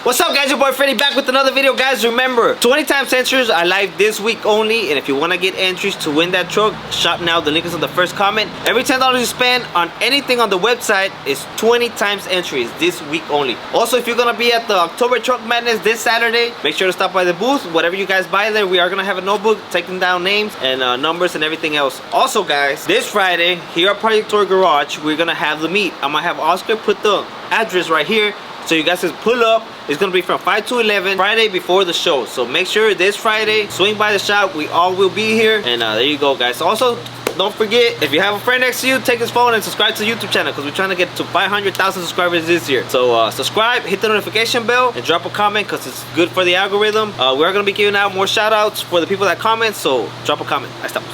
What's up, guys? Your boy Freddy back with another video. Guys, remember 20 times entries are live this week only, and if you want to get entries to win that truck, shop now. The link is on the first comment. Every $10 you spend on anything on the website is 20 times entries this week only. Also, if you're gonna be at the October Truck Madness this Saturday, make sure to stop by the booth. Whatever you guys buy there, we are gonna have a notebook taking down names and numbers and everything else. Also, guys, this Friday here at Project Tour Garage, we're gonna have the meet. I'm gonna have Oscar put the address right here, so you guys can pull up. It's gonna be from 5 to 11 Friday before the show. So make sure this Friday, swing by the shop. We all will be here. And there you go, guys. Also, don't forget, if you have a friend next to you, take his phone and subscribe to the YouTube channel, because we're trying to get to 500,000 subscribers this year. So subscribe, hit the notification bell, and drop a comment, because it's good for the algorithm. We are gonna be giving out more shout outs for the people that comment, so drop a comment. Ahí estamos.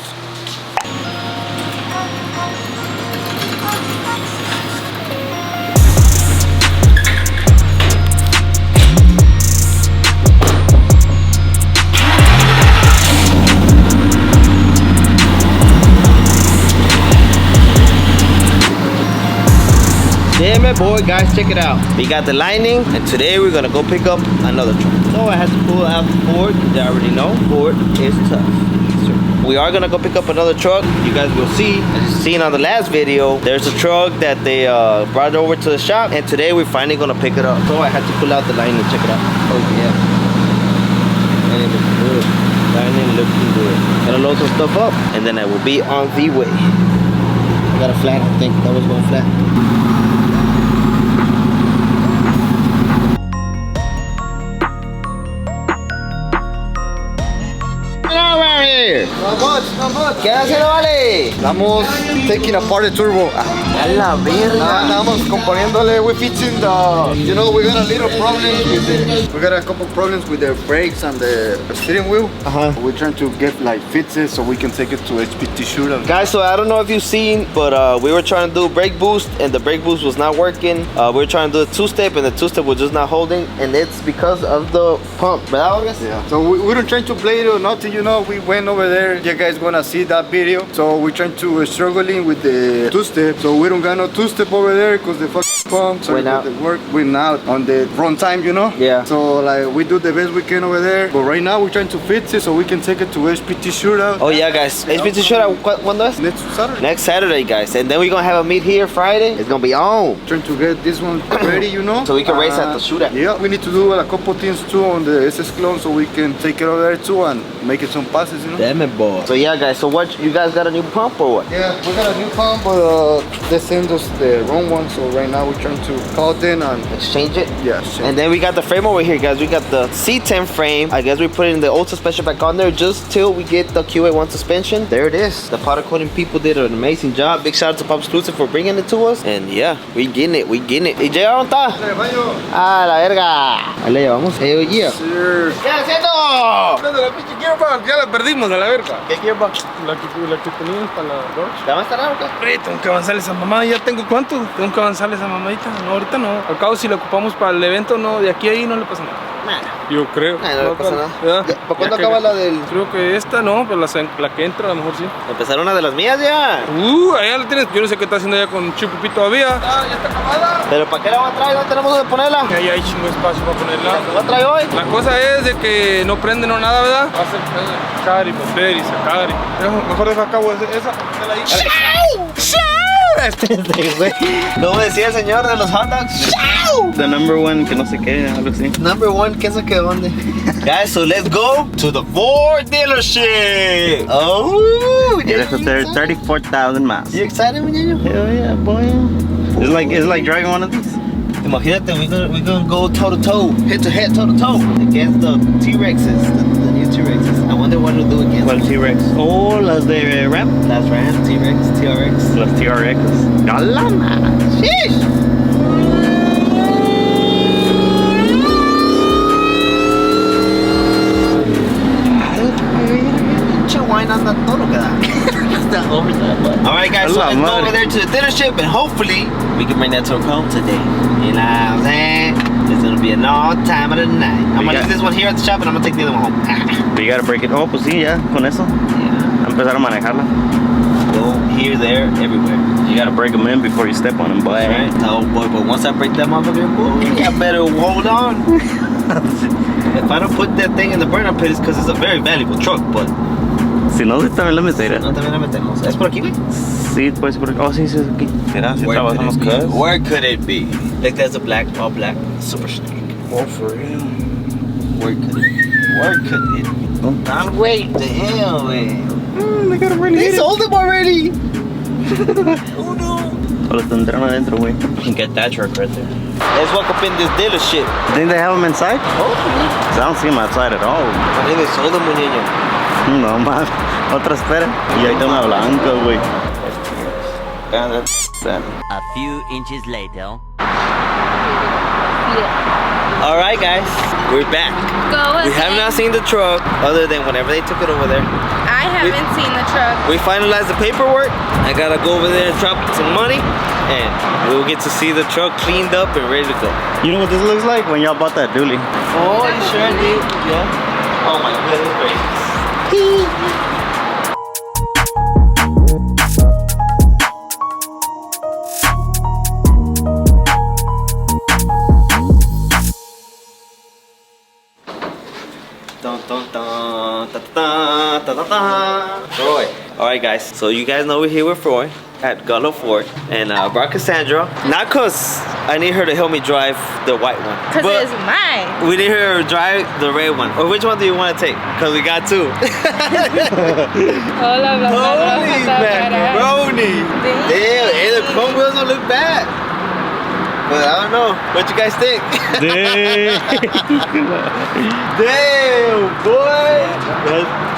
Damn it, boy, guys, check it out. We got the lining, and today we're gonna go pick up another truck. So I had to pull out Ford. They already know Ford is tough. We are gonna go pick up another truck. You guys will see, as you seen on the last video, there's a truck that they brought over to the shop, and today we're finally gonna pick it up. So I had to pull out the lining. Check it out. Oh yeah, lining looking good. Lining looking good. Gonna load some stuff up, and then I will be on the way. I got a flat. I think that was going flat. Not much. ¿Qué haciendo, vale? Estamos taking apart the turbo. A la verga. Estamos componiéndole. We're fixing the, you know, we got a little problem with the, we got a couple problems with the brakes and the steering wheel. We're trying to get like fixes so we can take it to HPT shootout. Guys, so I don't know if you've seen, but we were trying to do brake boost, and the brake boost was not working. We were trying to do a two-step, and the two-step was just not holding, and it's because of the pump, ¿verdad, August? Yeah. So we don't trying to play it or nothing, you know. We went over there. You guys gonna see that video. So we're trying to struggling with the two-step. So we don't got no two-step over there because the pump went out. The work went out on the front time, you know. Yeah. So like we do the best we can over there. But right now we're trying to fix it so we can take it to HPT shootout. Oh yeah, guys. HPT shootout, ¿cuándo es? Next Saturday. Next Saturday, guys. And then we're gonna have a meet here Friday. It's gonna be on. Trying to get this one ready, you know. So we can race at the shootout. Yeah, we need to do a couple things too on the SS clone so we can take it over there too and make it some passes, you know. Damn it, boy. So yeah, guys. So what? You guys got a new pump or what? Yeah, we got a new pump, but they sent us the wrong one. So right now we're trying to call them and exchange it. Yeah. And then we got the frame over here, guys. We got the C10 frame. I guess we're putting the old suspension back on there just till we get the QA1 suspension. There it is. The powder coating people did an amazing job. Big shout out to Pop Exclusive for bringing it to us. And yeah, we getting it. ¿Y llegaron está? Ah, la verga. Ahí le llevamos. Hey, yeah. Sir. ¿Qué haciendo? La pinche gearbox, ya la perdimos a la verga. ¿Qué gearbox? La que teníamos para la Dodge. ¿La vas a estar o qué? Tengo que avanzarle esa mamada, ya tengo cuánto. Tengo que avanzarle esa mamadita. No, ahorita no. Al cabo, si la ocupamos para el evento, no, de aquí a ahí no le pasa nada. Nada. Yo creo. No le pasa nada. ¿Ya? ¿Para cuándo acaba la del...? Creo que esta no, pero la que entra a lo mejor sí. Empezar una de las mías ya. Allá la tienes. Yo no sé qué está haciendo allá con Chipupi todavía. Ah, ya está acabada. ¿Pero para qué la va a traer? ¿Dónde tenemos donde ponerla? Ahí hay chingo de espacio para ponerla. ¿La va a traer hoy? La cosa es de que no prende no nada, ¿verdad? Va a ser sacar y meter y sacar y... Mejor deja a cabo esa. ¿Cómo decía el señor de los hot dogs? The number one, que no sé qué, algo así. Number one, ¿qué es que dónde? Guys, so let's go to the Ford dealership. Oh, It has 34,000 miles. You excited, muñeño? Hell yeah, boy. It's like driving one of these. Imagínate, we're gonna go toe to toe, head to head, toe to toe against the T-Rexes, the new T-Rexes. I wonder what we'll do against ¿Cuál T-Rex? Oh, las de Ram. That's Ram, T-Rex, TRX. Las TRX. ¡Galana! Sheesh! Alright, guys, so let's go over there to the dealership and hopefully we can bring that truck home today. You know what I'm saying? It's gonna be an all time of the night. I'm gonna leave this one here at the shop and I'm gonna take the other one home. We gotta break it. Oh, pues sí, ya, con eso. Yeah. Empezar a manejarla. Yo here, there, everywhere. You gotta break them in before you step on them, boy. Right? Oh boy, but once I break that motherfucker, boy, I better hold on. If I don't put that thing in the burnout pit, it's because it's a very valuable truck, but... Si no, también la meteré. No, también la metemos. ¿Es por aquí, güey? Sí, pues por aquí. Oh, sí, sí, es aquí. Mira, si trabajamos cuz. Where could it be? Like that's a black, all black, super snake. Oh, for real. Where could it be? Don't wait, the hell, man. They got really They sold them already. Oh no. O los tendrán adentro, güey. You can get that truck right there. Let's walk up in this dealership. Think they have them inside? Hopefully. 'Cause I don't see them outside at all. I think they sold them, muñeño. No, man. Otra espera. Y ahí está una blanca, güey. A few inches later. Alright guys, we're back. Go ahead. We have not seen the truck other than whenever they took it over there. I haven't seen the truck. We finalized the paperwork. I gotta go over there and drop some money and we'll get to see the truck cleaned up and ready to go. You know what this looks like? When y'all bought that dually. Oh, you sure did? Yeah. Oh my goodness gracious. Dun, dun, dun, dun, dun, dun, dun, dun. Roy. Alright guys, so you guys know we're here with Roy at Gullo Ford and brought Cassandra. Not cause I need her to help me drive the white one. Because but it's mine. we need her to drive the red one. Or which one do you want to take? Cause we got two. Hola, blah, blah, Holy blah, macaroni. Damn, hey, the chrome wheels don't look bad. But I don't know. What you guys think? Damn, boy.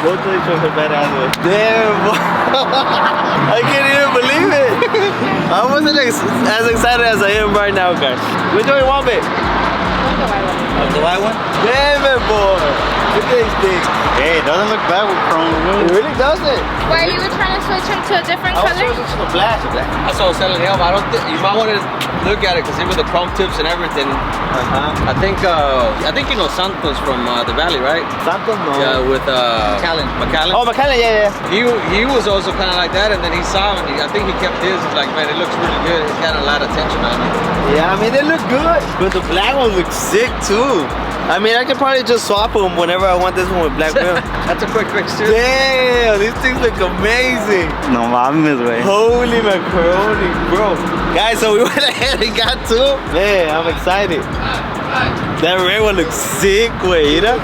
Both of these trucks are badass. Damn, boy. I can't even believe it. I wasn't as excited as I am right now, guys. Which one you want, babe? The white one? Damn it, boy. Look at these things. Hey, it doesn't look bad with chrome It wheels. really doesn't. Why you were trying to switch him to a different I was color? switching to the black. That's what I was telling him. I don't think you might want to look at it because even the chrome tips and everything. I think you know Santos from the Valley, right? Santos, no. Yeah, with McAllen. Oh, McAllen, yeah, yeah. He was also kind of like that, and then he saw him. And I think he kept his. He's like, man, it looks really good. It's got a lot of attention on it. Yeah, I mean, they look good. But the black one looks sick, too. I mean, I could probably just swap them whenever I want this one with black wheel. That's a quick fix too. Damn, these things look amazing. No mames, güey. Holy macaroni, bro. Guys, so we went ahead and got two. Man, I'm excited. That red one looks sick, güey, you know?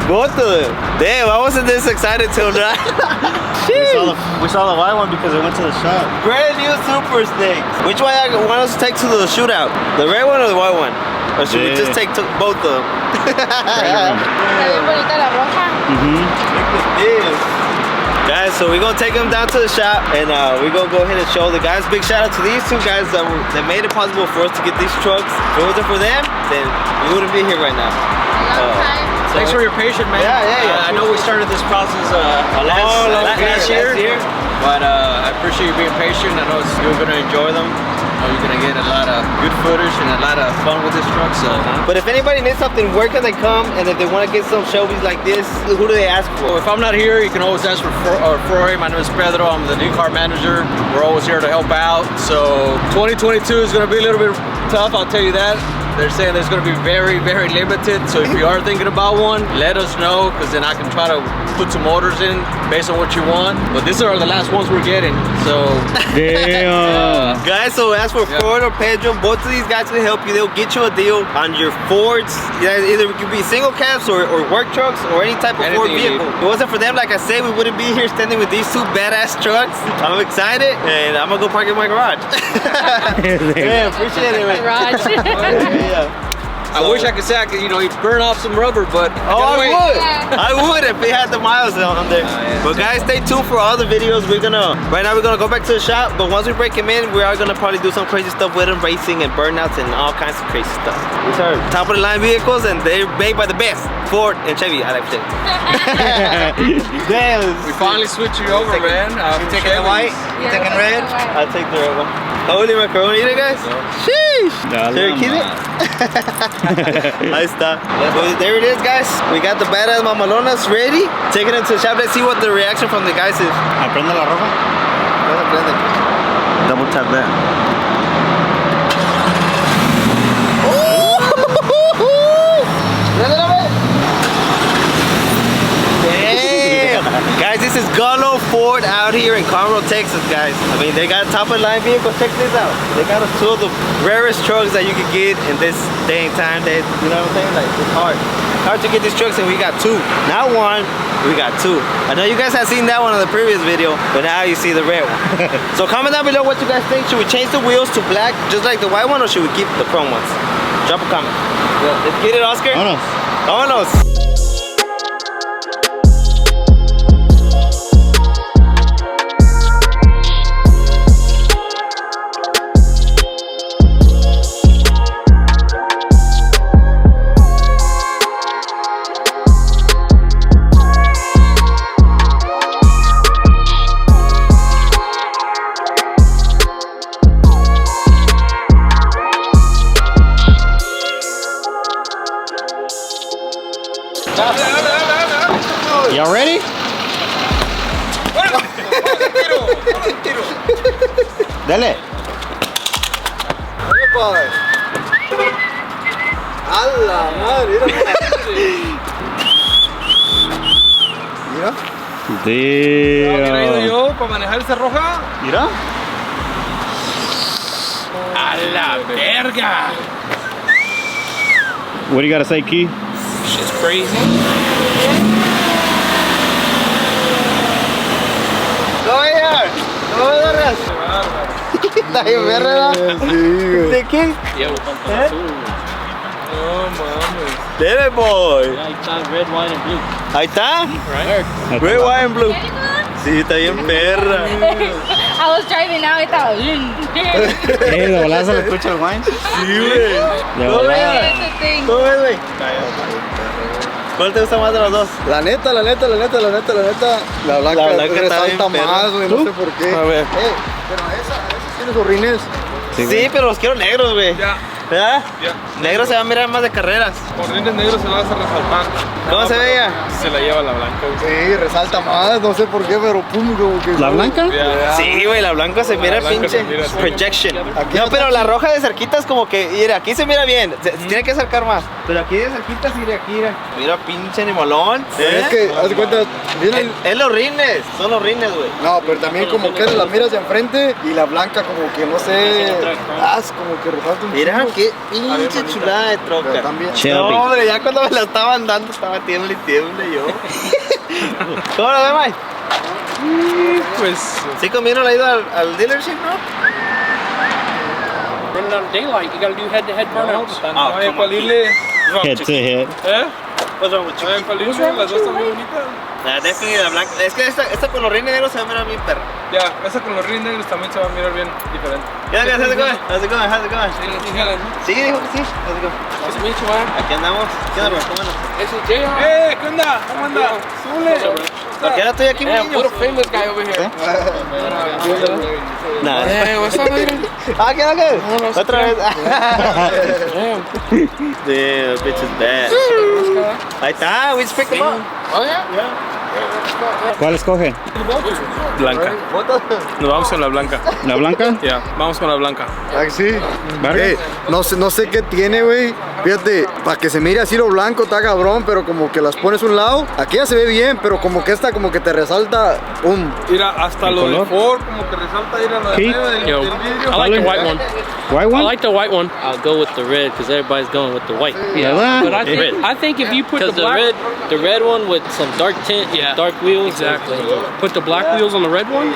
Both of them. Damn, I wasn't this excited till now. We saw the white one because it went to the shop. Brand new super snakes. Which one I want us to take to the shootout? The red one or the white one? Or should we just take both of them? Está bien bonita la roja. Look at this. Guys, so we're gonna take them down to the shop and we're gonna go ahead and show the guys. Big shout out to these two guys that made it possible for us to get these trucks. If it wasn't for them, then we wouldn't be here right now. Thanks for your patience, man. Yeah. I know we started this process last year, but I appreciate you being patient. I know you're gonna enjoy them. You're gonna get a lot of good footage and a lot of fun with this truck. So, But if anybody needs something, where can they come? And if they want to get some Shelbys like this, who do they ask for? if I'm not here, you can always ask for Froy. My name is Pedro. I'm the new car manager. We're always here to help out. So 2022 is gonna be a little bit tough. I'll tell you that. They're saying there's going to be very, very limited. So if you are thinking about one, let us know, because then I can try to put some orders in based on what you want. But these are the last ones we're getting. So Damn. Guys, so as for Ford or Pedro, both of these guys will help you. They'll get you a deal on your Fords. Yeah, either it could be single cabs or work trucks or any type of Ford Anything you vehicle. If it wasn't for them, like I said, we wouldn't be here standing with these two badass trucks. I'm excited, and I'm gonna go park in my garage. Yeah, appreciate it, man. Garage. Yeah. I wish I could say I could, burn off some rubber, but Oh, I would. Yeah. I would if it had the miles on there. yeah. But guys, stay tuned for all the videos. Right now we're gonna go back to the shop, but once we break them in, we are gonna probably do some crazy stuff with them, racing and burnouts and all kinds of crazy stuff. These are top of the line vehicles and they're made by the best. Ford and Chevy, I like Chevy. Damn. we finally switched you over, man. You taking the white? You taking red? I'll take the red one. Holy macaroni, guys. Sheesh. There, keep it. Ahí está. Well, there it is, guys. We got the badass mamalonas ready. Taking them to the shop. Let's see what the reaction from the guys is. Aprende la roja. Ya se prende. Double tap that. Guys, this is Gullo Ford out here in Conroe, Texas, guys. I mean, they got top-of-the-line vehicles. Check this out. They got two of the rarest trucks that you could get in this day and time. That, you know what I'm saying? Like, it's hard to get these trucks, and we got two. Not one, we got two. I know you guys have seen that one in the previous video, but now you see the red one. So comment down below what you guys think. Should we change the wheels to black, just like the white one, or should we keep the chrome ones? Drop a comment. Let's get it, Oscar. Vámonos. Vámonos. Y'all ready? Dale. ¡A la madre! Mira. Hubiera ido Damn. yo para manejar esa roja. Mira. A la verga. What do you gotta say, Key? Shit's crazy. ¡No vayas! ¡No me agarras! Está bien, verga. ¿De qué? No mames. Debe, boy. Ahí está, red, white, and blue. Ahí está. Right. Red, white, and blue. Sí, está bien perra. I was driving now y estaba. De volada se le escucha el wine. Sí, güey. De No volada. veas. That's the thing. ¿Cómo ves, güey? ¿Cuál te gusta más de los dos? La neta, la blanca La blanca está bien resalta perra. más, güey, no sé por qué. A ver. Pero esa tiene sus rines. Sí, pero los quiero negros, güey. Ya, ¿Verdad? ya. Negros se van a mirar más de carreras. Con rines negros se la vas a resaltar. ¿Cómo se veía? Se la lleva la blanca. Sí, resalta más, no sé por qué, pero pum, como que... ¿La blanca? Ya. Sí, güey, la blanca se mira blanca pinche se mira así. projection. Aquí No, está pero la chido. roja de cerquita es como que, mira, aquí se mira bien. Se tiene que acercar más. Pero aquí de cerquita, sí, de aquí, mira. Mira, pinche animalón. Pero es que, haz de cuenta, viene Es los rines, son los rines, güey. No, pero también como que la miras de enfrente y la blanca como que no sé, como que resalta un Mira, chingo. qué pinche chulada de troca. Pero también- Shelby. No, hombre, ya cuando me la estaban dando estaba tiemble y tiemble yo. ¿Cómo lo ves, Mike? Pues. ¿Sí convino la ida al dealership, no? Running out of daylight, you gotta do head-to-head burnouts. No hay para irle. Head to head. ¿Eh? What's wrong with No hay para irle, las dos están muy bonitas. La definitely la blanca. Es que esta con los rines negros se va a mirar bien perra. Ya, esa con los rines negros también se va a mirar bien diferente. ¿Qué onda? How's it going? How's it going? How's it going? Sí, dijo que sí. How's it going? Nice to meet you, man. Aquí andamos. ¿Qué onda, bro? ¿Cómo andas? This is JR. ¿Qué onda? ¿Cómo anda? Súbele. ¿Por qué ahora estoy aquí, Damn, niño? what a famous guy over here. Nada. Hey, what's up, man? Ah, ¿qué onda? no, Otra vez. Damn. Damn, the bitch is bad. Ahí está, we just picked him up. Oh, yeah? ¿Cuál escoge? Blanca. Nos vamos con la blanca. ¿La blanca? Ya, vamos con la blanca. Ah, sí. Vargas. No sé qué tiene, güey. Fíjate, para que se mire así lo blanco está cabrón, pero como que las pones a un lado. Aquí ya se ve bien, pero como que esta como que te resalta. Mira, hasta ¿El lo del color? Ford, como que resalta ir a lo de Sí. arriba del Yo, vidrio. I like the white one. White I one? like the white one. I'll go with the red because everybody's going with the white. ¿Verdad? But I think if you put the red one with some dark tint, dark wheels, exactly. Put the black wheels on the red one.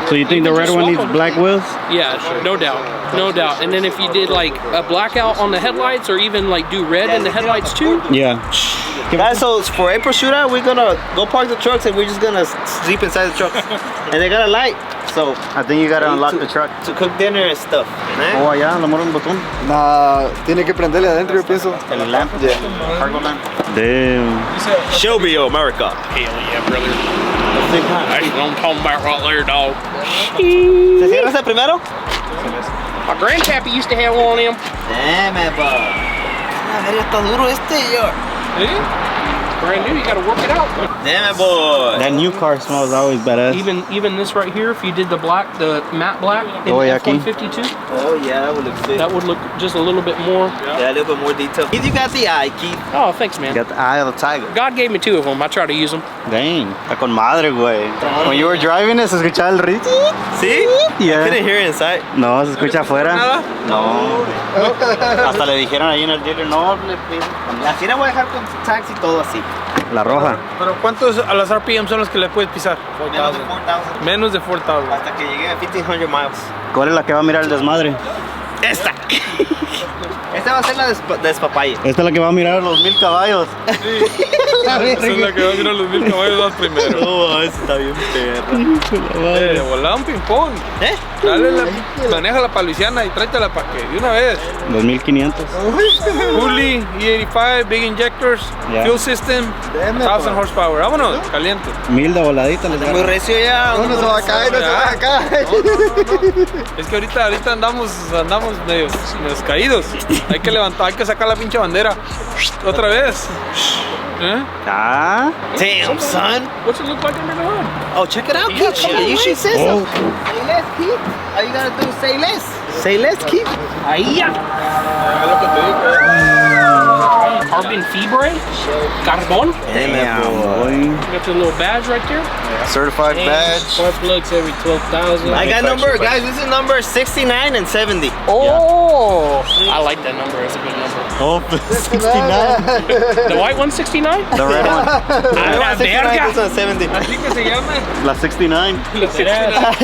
So you think the red one needs black wheels? Yeah, no doubt, no doubt. And then if you did like a blackout on the headlights, or even like do red in the headlights too. Yeah. Guys, so for April shootout, we're gonna go park the trucks and we're just gonna sleep inside the trucks. And they got a light, so I think you gotta unlock the truck. to cook dinner and stuff. ¿Eh? Oh, allá, le muero un botón. Tiene que prenderle adentro, yo pienso. El lamp. Cargo lamp. Damn. Shelby, America. Hell yeah, brother. That's That's what I'm talking about right there, dog. ¿Se cierra ese primero? My grandpappy used to have one of them. Damn it, bro. A ver, está duro este, yo. ¿Sí? brand new. You gotta work it out. Damn it, boy. That new car smells always badass. Even this right here, if you did the matte black in Oh, yeah, F-152, Oh yeah, that would look sick. that would look just a little bit more. Yeah, a little bit more detail. Keith, you got the eye, Keith. Oh, thanks, man. Got the eye of the tiger. God gave me 2 of them. I try to use them. Dang. Está con madre, güey. When you were driving it, se escuchaba el ritmo. See? Yeah. Couldn't hear it inside. No, se escucha afuera. Nada. No. Hasta le dijeron ahí en el dealer, no, Así la voy a dejar con taxi y todo así. la roja. Pero ¿cuántos a las RPM son los que le puedes pisar? Menos de 4,000. Menos de 4,000. Hasta que llegue a 1,500 miles. ¿Cuál es la que va a mirar el desmadre? Esta. Esta va a ser la despapalle. Esta es la que va a mirar los 1000 caballos. Esa es la que va a mirar los 1000 caballos más primero. No, esa está bien perra. De volada un ping-pong. ¿Eh? Dale manéjala para Luisiana y tráetela para que de una vez. 2500. Pulley, E85, big injectors, Yeah. fuel system, 1000 horsepower. Vámonos, caliente. 1000 de voladita les Muy recio ya. No se va a caer, no se va a caer. Es que ahorita andamos medios caídos. Hay que levantar, hay que sacar la pinche bandera. Otra vez. ¿Eh? Ah. Damn, son. What's it look like under the hood? Oh, check it out, Keith. Shit, you should say so. Say less, Keith. All you gotta do is say less. Say less, Keith. Ahí ya. Carbon fibre. Carbon. Damn, boy. Got your little badge right there. Certified badge. Spark plugs every 12,000. I got number, guys. This is number 69 and 70. Oh, I like that number. It's a good number. Oh, 69. The white one's 69? The red one. A la 69, verga. this one's 70. Así que se llama. La 69.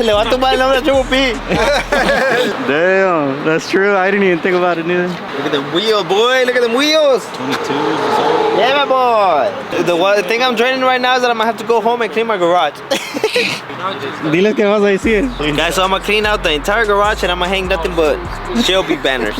Le va a tomar el nombre a Triple P. Damn, that's true. I didn't even think about it neither. Look at the wheels, boy. Look at them wheels. 22. Yeah, my boy. The thing I'm draining right now is that I'm gonna have to go home and clean my garage. Diles qué vas a decir. Guys, so I'm gonna clean out the entire garage and I'm gonna hang nothing but Shelby banners.